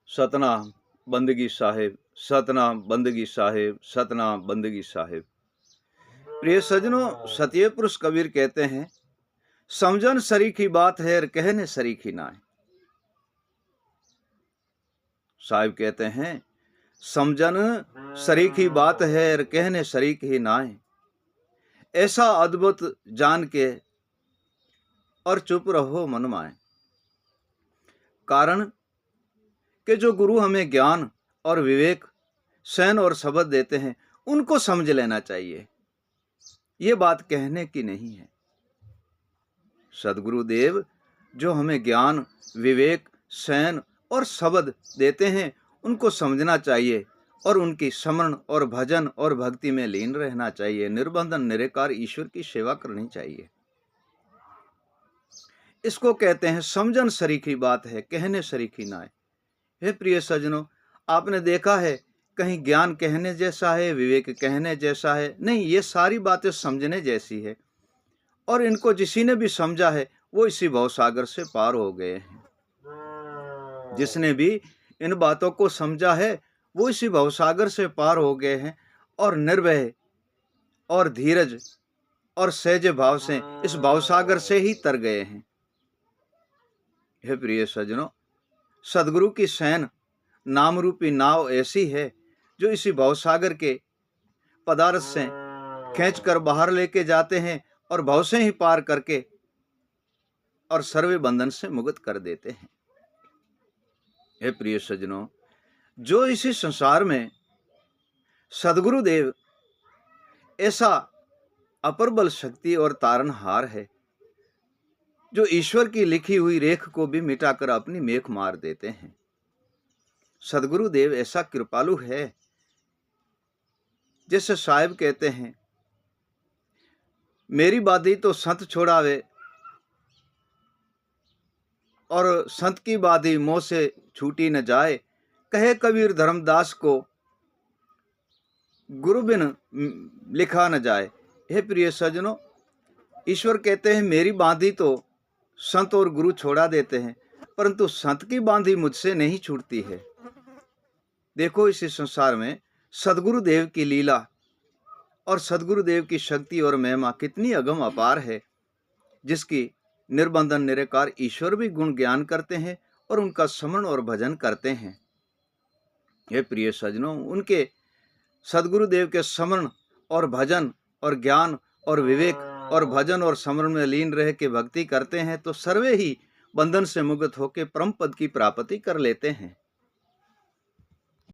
सतनाम बंदगी साहिब, सतनाम बंदगी साहिब, सतनाम बंदगी साहिब। प्रिय सजनों, सतिये पुरुष कबीर कहते हैं, समझन सरीखी बात है और कहने सरीखी नाय। साहिब कहते हैं, समझन सरीखी बात है और कहने सरीख ही नाय। ऐसा अद्भुत जान के और चुप रहो मन माए। कारण कि जो गुरु हमें ज्ञान और विवेक, सहन और शब्द देते हैं, उनको समझ लेना चाहिए। ये बात कहने की नहीं है। सदगुरुदेव जो हमें ज्ञान, विवेक, सहन और शब्द देते हैं, उनको समझना चाहिए और उनकी स्मरण और भजन और भक्ति में लीन रहना चाहिए। निर्बंधन निराकार ईश्वर की सेवा करनी चाहिए। इसको कहते हैं समझन सरीखी बात है, कहने सरीखी नाय। हे प्रिय सज्जनों, आपने देखा है कहीं ज्ञान कहने जैसा है, विवेक कहने जैसा है? नहीं, ये सारी बातें समझने जैसी है। और इनको जिसी ने भी समझा है वो इसी भवसागर से पार हो गए हैं। जिसने भी इन बातों को समझा है वो इसी भवसागर से पार हो गए हैं और निर्भय और धीरज और सहज भाव से इस भवसागर से ही तर गए हैं। हे प्रिय सज्जनों, सदगुरु की शयन नाम रूपी नाव ऐसी है जो इसी भवसागर के पदार्थ से खींचकर बाहर लेके जाते हैं और भव से ही पार करके और सर्वे बंधन से मुक्त कर देते हैं। हे प्रिय सज्जनों, जो इसी संसार में सदगुरुदेव ऐसा अपरबल शक्ति और तारनहार है जो ईश्वर की लिखी हुई रेख को भी मिटाकर अपनी मेख मार देते हैं। सदगुरुदेव ऐसा कृपालु है, जैसे साहिब कहते हैं, मेरी बाधी तो संत छोड़ावे और संत की बाधी मोह से छूटी न जाए। कहे कबीर धर्मदास को गुरु बिन लिखा न जाए। हे प्रिय सज्जनों, ईश्वर कहते हैं मेरी बांधी तो संत और गुरु छोड़ा देते हैं, परंतु संत की बांधी मुझसे नहीं छूटती है। देखो इस संसार में सदगुरुदेव की लीला और सदगुरुदेव की शक्ति और महिमा कितनी अगम अपार है, जिसकी निर्बंधन निराकार ईश्वर भी गुण ज्ञान करते हैं और उनका स्मरण और भजन करते हैं। हे प्रिय सज्जनों, उनके सदगुरुदेव के स्मरण और भजन और ज्ञान और विवेक और भजन और स्मरण में लीन रह के भक्ति करते हैं तो सर्वे ही बंधन से मुक्त होकर परम पद की प्राप्ति कर लेते हैं।